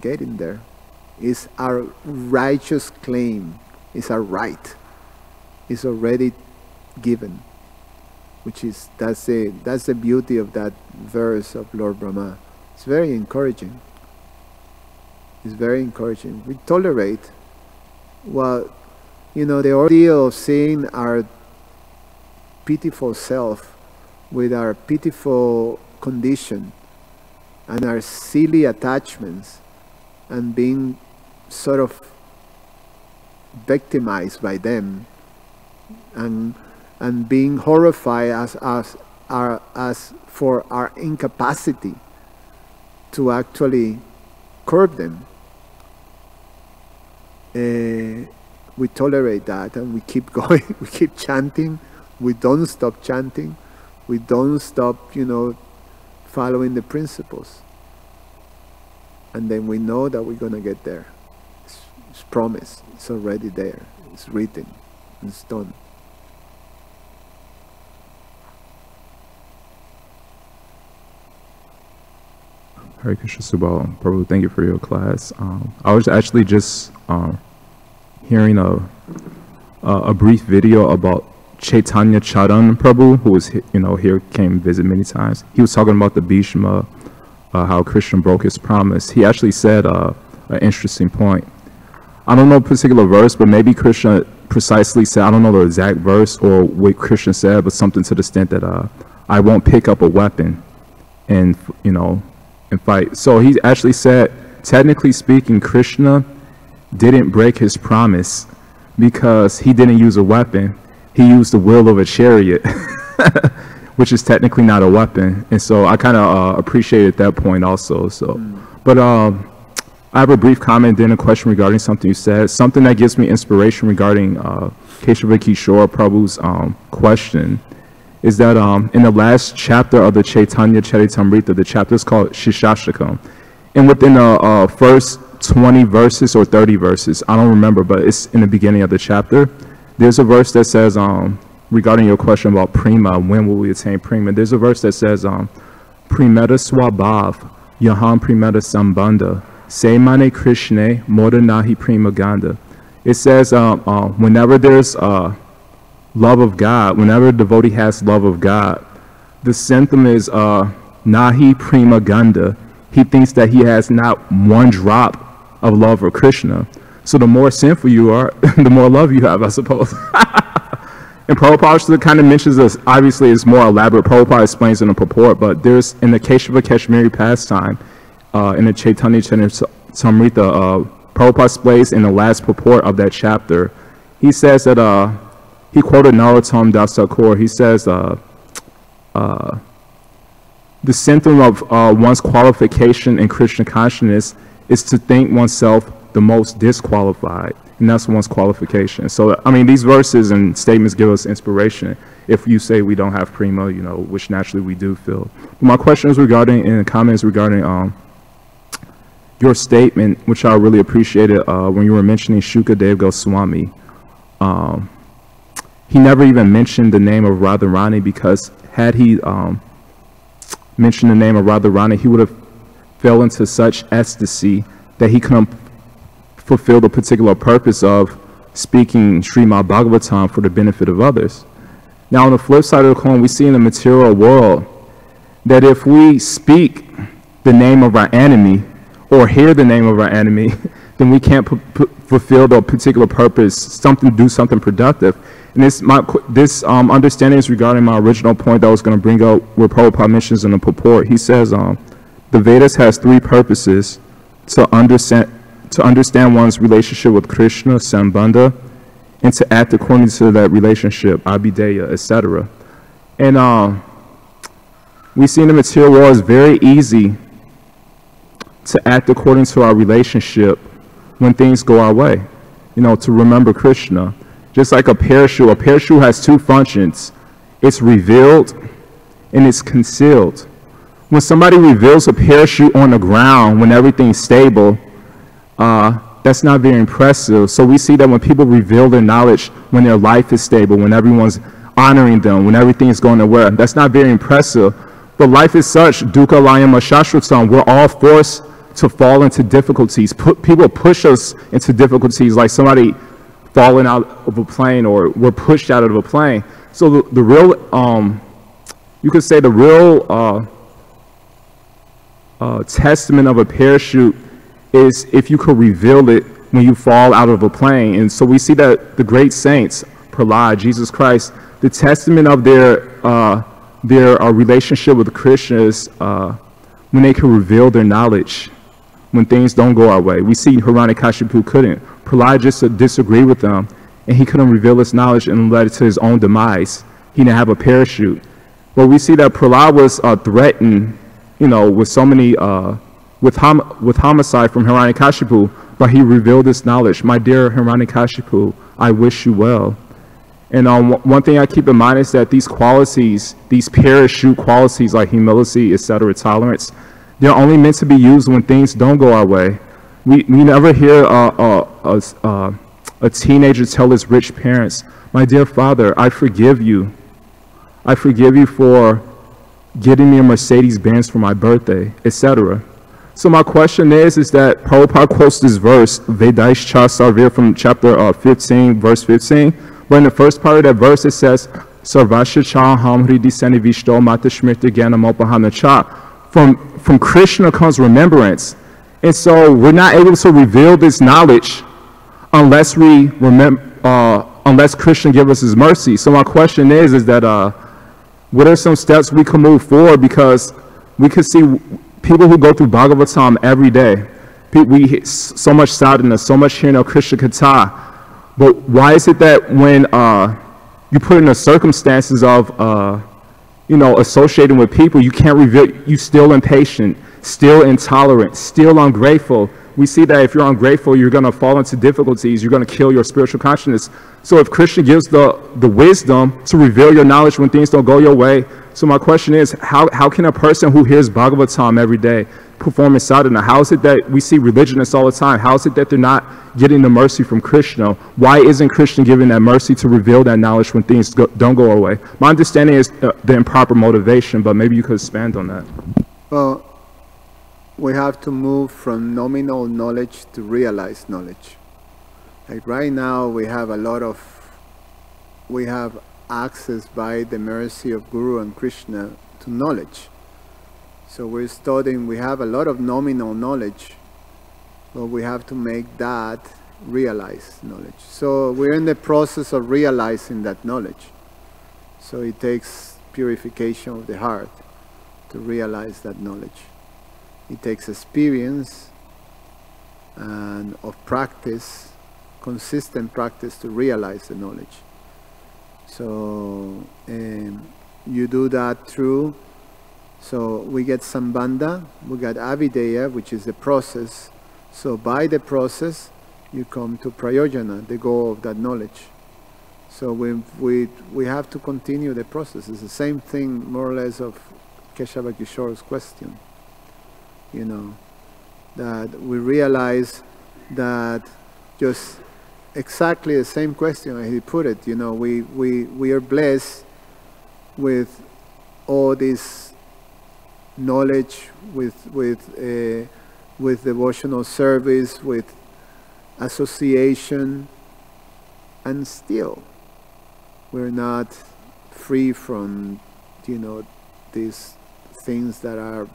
getting there. It's our righteous claim. It's our right. It's already given. That's the beauty of that verse of Lord Brahma. It's very encouraging. It's very encouraging. We tolerate the ordeal of seeing our pitiful self with our pitiful condition and our silly attachments and being sort of victimized by them, and being horrified as for our incapacity to actually curb them. We tolerate that and we keep going. We keep chanting. We don't stop chanting. We don't stop, following the principles. And then we know that we're going to get there. It's promised. It's already there. It's written. It's done. Hare Krishna Subala. Prabhu, thank you for your class. I was actually just hearing a brief video about Chaitanya Charan Prabhu, who was here, came visit many times. He was talking about the Bhishma, how Krishna broke his promise. He actually said an interesting point. I don't know a particular verse, but maybe Krishna precisely said, I don't know the exact verse or what Krishna said, but something to the extent that I won't pick up a weapon and fight. So he actually said, technically speaking, Krishna didn't break his promise because he didn't use a weapon. He used the wheel of a chariot, which is technically not a weapon. And so I kind of appreciated that point also. But I have a brief comment, then a question regarding something you said. Something that gives me inspiration regarding Keshava Kishore Prabhu's question is that in the last chapter of the Chaitanya Charitamrita, the chapter is called Shishashtakam. And within the first 20 verses or 30 verses, I don't remember, but it's in the beginning of the chapter, there's a verse that says, regarding your question about Prima, when will we attain Prima? There's a verse that says, Primeta Swabhav, Yahan Primeta Sambandha, Se Mane Krishna, Moda Nahi Prima Ganda. It says, whenever there's love of God, whenever a devotee has love of God, the symptom is Nahi Prima Ganda. He thinks that he has not one drop of love for Krishna. So the more sinful you are, the more love you have, I suppose. And Prabhupada kind of mentions this. Obviously, it's more elaborate. Prabhupada explains in the purport, but there's in the Keshava Kashmiri pastime, in the Chaitanya Charitamrita, Prabhupada explains in the last purport of that chapter. He says that he quoted Narottam Dasa. He says the symptom of one's qualification in Krishna consciousness is to think oneself the most disqualified, and that's one's qualification. So, I mean, these verses and statements give us inspiration. If you say we don't have prima, which naturally we do feel. My question is regarding, and comments regarding your statement, which I really appreciated when you were mentioning Shukadev Goswami. He never even mentioned the name of Radharani, because had he mentioned the name of Radharani, he would have fell into such ecstasy that he couldn't fulfill the particular purpose of speaking Srimad Bhagavatam for the benefit of others. Now, on the flip side of the coin, we see in the material world that if we speak the name of our enemy or hear the name of our enemy, then we can't fulfill the particular purpose, do something productive. And this understanding is regarding my original point that I was going to bring up, where Prabhupada mentions in the purport. He says the Vedas has three purposes: to understand one's relationship with Krishna, Sambandha, and to act according to that relationship, Abhideya, etc. And we see in the material world it's very easy to act according to our relationship when things go our way, to remember Krishna. Just like a parachute has two functions. It's revealed and it's concealed. When somebody reveals a parachute on the ground when everything's stable, that's not very impressive. So we see that when people reveal their knowledge when their life is stable, when everyone's honoring them, when everything is going well, that's not very impressive. But life is such, dukkha layam ashashvatam, we're all forced to fall into difficulties. People push us into difficulties, like somebody falling out of a plane, or we're pushed out of a plane. So the real, you could say the real testament of a parachute is if you could reveal it when you fall out of a plane. And so we see that the great saints, Prahlad, Jesus Christ, the testament of their relationship with Krishna is when they can reveal their knowledge when things don't go our way. We see Hiranyakashipu couldn't. Prahlad just disagreed with them, and he couldn't reveal his knowledge and led it to his own demise. He didn't have a parachute. But we see that Prahlad was threatened, you know, with so many, with homicide from Hiranyakashipu, but he revealed his knowledge. My dear Hiranyakashipu, I wish you well. And one thing I keep in mind is that these qualities, these parachute qualities like humility, etc., tolerance, they're only meant to be used when things don't go our way. We never hear a teenager tell his rich parents, my dear father, I forgive you. I forgive you for getting me a Mercedes-Benz for my birthday, etc. So my question is that Prabhupada quotes this verse, Vedaish Cha Sarvir, from chapter 15, verse 15. But in the first part of that verse, it says, Sarvasha Cha Ham Hridi Sani Vishto Mata Shmirta Gyana Mopahana Cha. From Krishna comes remembrance. And so we're not able to reveal this knowledge unless we remember, unless Krishna gives us his mercy. So my question is that what are some steps we can move forward? Because we could see people who go through Bhagavatam every day. We hear so much sadhana, so much hearing of Krishna Katha. But why is it that when you put in the circumstances of, you know, associating with people, you can't reveal, you still impatient, still intolerant, still ungrateful? We see that if you're ungrateful, you're going to fall into difficulties. You're going to kill your spiritual consciousness. So if Krishna gives the wisdom to reveal your knowledge when things don't go your way, so my question is, how can a person who hears Bhagavatam every day perform in sadhana? How is it that we see religionists all the time? How is it that they're not getting the mercy from Krishna? Why isn't Krishna giving that mercy to reveal that knowledge when things don't go our way? My understanding is the improper motivation, but maybe you could expand on that. Well, we have to move from nominal knowledge to realized knowledge. Like right now, we have access by the mercy of Guru and Krishna to knowledge. So we're studying, we have a lot of nominal knowledge, but we have to make that realized knowledge. So we're in the process of realizing that knowledge. So it takes purification of the heart to realize that knowledge. It takes experience and of practice, consistent practice to realize the knowledge. So you do that through, so we get Sambandha, we got Avideya, which is the process. So by the process, you come to Prayojana, the goal of that knowledge. So we have to continue the process. It's the same thing, more or less, of Keshava Kishore's question. You know, that we realize that just exactly the same question as he put it, you know, we are blessed with all this knowledge, with devotional service, with association, and still we're not free from, you know, these things that are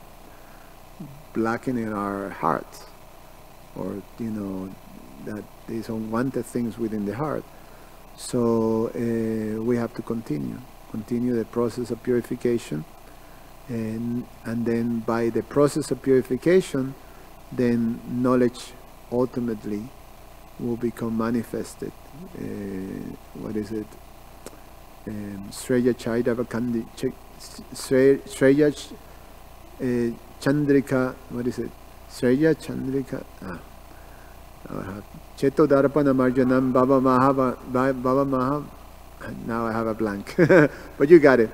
blackening our hearts, or, you know, that these unwanted things within the heart. So we have to continue the process of purification, and then by the process of purification, then knowledge ultimately will become manifested. What is it? Sreya Chaidava Kandi Sreya Chandrika, what is it? Sreya Chandrika. Cheto Darapana Marjanam Baba Maha. Now I have a blank, but you got it.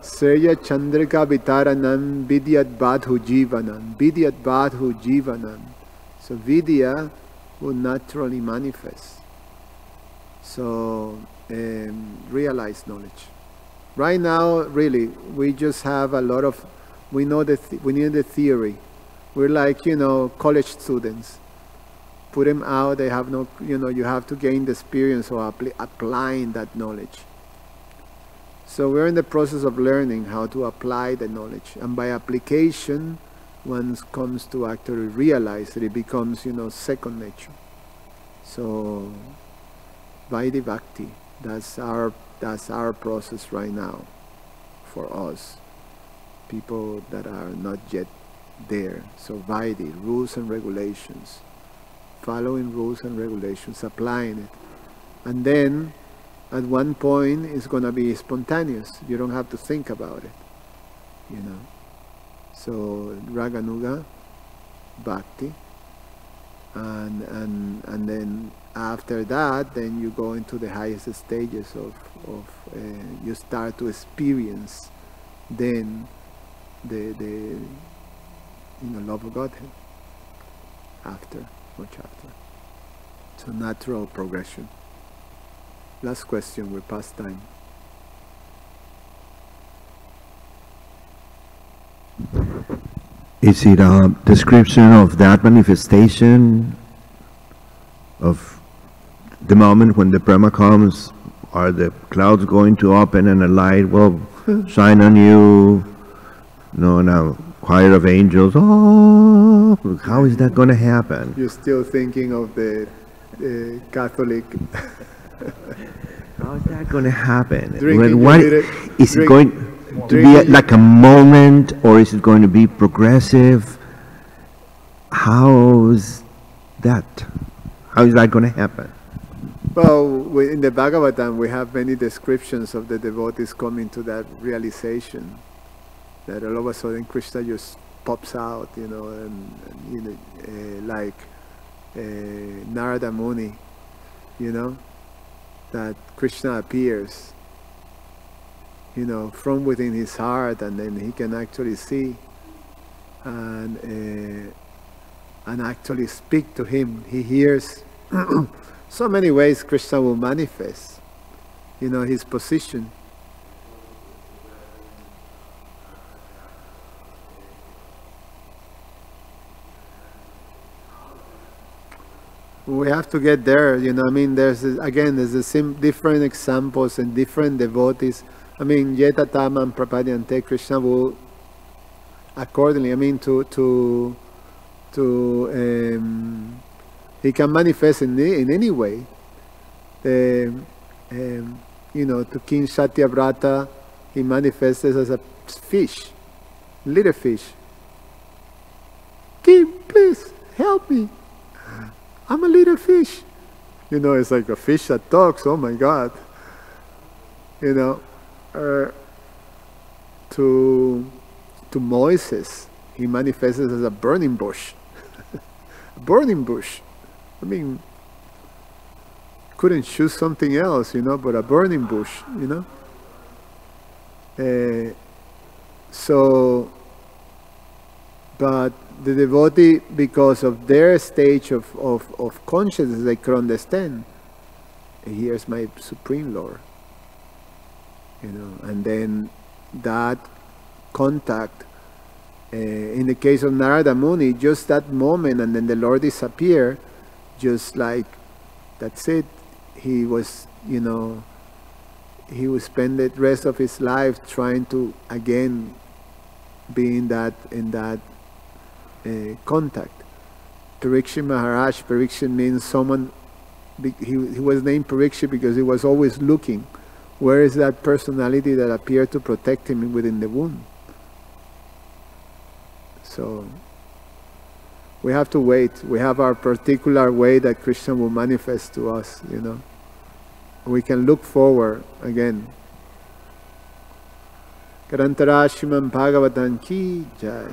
Sreya Chandrika Vitaranam Vidyat Badhu Jivanam. Vidyat Badhu Jivanam. So Vidya will naturally manifest. So realize knowledge. Right now, really, we just have a lot of, we know that we need the theory. We're like, you know, college students. Put them out, they have no, you know, you have to gain the experience of applying that knowledge. So we're in the process of learning how to apply the knowledge. And by application, one comes to actually realize that it becomes, you know, second nature. So, Vaidhi Bhakti, that's our process right now for us, people that are not yet there. So Vaidhi, rules and regulations, following rules and regulations, applying it. And then at one point it's going to be spontaneous. You don't have to think about it, you know. So Raganuga, Bhakti, and then after that, then you go into the highest stages of you start to experience then the love of Godhead much after. So natural progression. Last question, we're past time. Is it a description of that manifestation of the moment when the Brahma comes? Are the clouds going to open and a light will shine on you? No, now choir of angels. Oh, how is that going to happen? You're still thinking of the Catholic. How is that going to happen? Is it going to be like a moment, or is it going to be progressive? How's that? How is that going to happen? Well, in the Bhagavatam, we have many descriptions of the devotees coming to that realization that all of a sudden Krishna just pops out, you know, and like Narada Muni, you know, that Krishna appears, you know, from within his heart, and then he can actually see and actually speak to him. He hears. So many ways Krishna will manifest, you know, his position. We have to get there, you know. I mean, there's different examples and different devotees. I mean, Yetatam and Prapadyante, Krishna will accordingly, I mean, he can manifest in any way. You know, to King Satyavrata, he manifested as a fish, little fish. King, please help me. I'm a little fish. You know, it's like a fish that talks. Oh my God. You know, to Moses, he manifested as a burning bush. A burning bush. I mean, couldn't choose something else, you know, but a burning bush, you know. But the devotee, because of their stage of consciousness, they could understand, here's my Supreme Lord, you know. And then that contact, in the case of Narada Muni, just that moment, and then the Lord disappeared. Just like, that's it. He was, you know, he would spend the rest of his life trying to again be in that contact. Parikshit Maharaj, Parikshit means someone, he was named Parikshit because he was always looking. Where is that personality that appeared to protect him within the womb? So we have to wait. We have our particular way that Krishna will manifest to us, you know. We can look forward again. Karantara Srimad Bhagavatam ki jai.